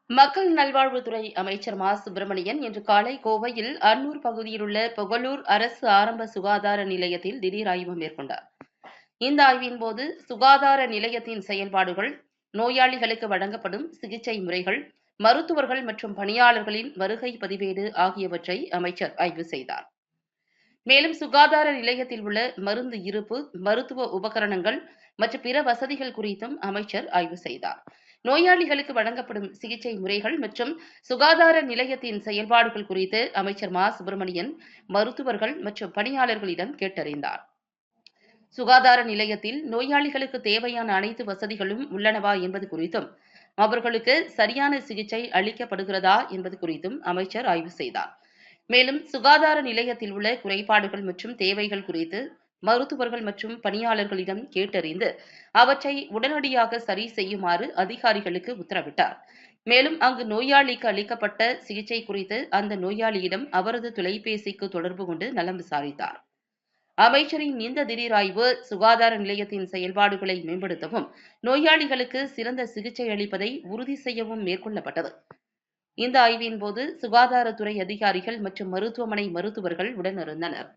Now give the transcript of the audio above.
மக்கள் நல்வாழ்வுத்துறை அமைச்சர் மா. சுப்பிரமணியன் இன்று காலை கோவையில் அன்னூர் பகுதியிலுள்ள புகழூர் அரசு ஆரம்ப சுகாதார நிலையத்தில் திடீர் ஆய்வு மேற்கொண்டார். இந்த ஆய்வின் போது சுகாதார நிலையத்தின் செயல்பாடுகள், நோயாளிகளுக்கு வழங்கப்படும் சிகிச்சை முறைகள், மருத்துவர்கள் மற்றும் பணியாளர்களின் வருகை பதிவேடு ஆகியவற்றை அமைச்சர் ஆய்வு செய்தார். மேலும் சுகாதார நிலையத்தில் உள்ள மருந்து இருப்பு, மருத்துவ உபகரணங்கள் மற்றும் பிற வசதிகள் குறித்தும் அமைச்சர் ஆய்வு செய்தார். நோயாளிகளுக்கு வழங்கப்படும் சிகிச்சை முறைகள் மற்றும் சுகாதார நிலையத்தின் செயல்பாடுகள் குறித்து அமைச்சர் மா. சுப்பிரமணியன் மருத்துவர்கள் மற்றும் பணியாளர்களிடம் கேட்டறிந்தார். சுகாதார நிலையத்தில் நோயாளிகளுக்கு தேவையான அனைத்து வசதிகளும் உள்ளனவா என்பது குறித்தும், அவர்களுக்கு சரியான சிகிச்சை அளிக்கப்படுகிறதா என்பது குறித்தும் அமைச்சர் ஆய்வு செய்தார். மேலும் சுகாதார நிலையத்தில் உள்ள குறைபாடுகள் மற்றும் தேவைகள் குறித்து மருத்துவர்கள் மற்றும் பணியாளர்களிடம் கேட்டறிந்து அவற்றை உடனடியாக சரி செய்யுமாறு அதிகாரிகளுக்கு உத்தரவிட்டார். மேலும் அங்கு நோயாளிக்கு அளிக்கப்பட்ட சிகிச்சை குறித்து அந்த நோயாளியிடம் அவரது தொலைபேசிக்கு தொடர்பு கொண்டு நலம் விசாரித்தார். அமைச்சரின் இந்த திடீர் ஆய்வு சுகாதார நிலையத்தின் செயல்பாடுகளை மேம்படுத்தவும், நோயாளிகளுக்கு சிறந்த சிகிச்சை அளிப்பதை உறுதி செய்யவும் மேற்கொள்ளப்பட்டது. இந்த ஆய்வின் போது சுகாதாரத்துறை அதிகாரிகள் மற்றும் மருத்துவமனை மருத்துவர்கள் உடனிருந்தனர்.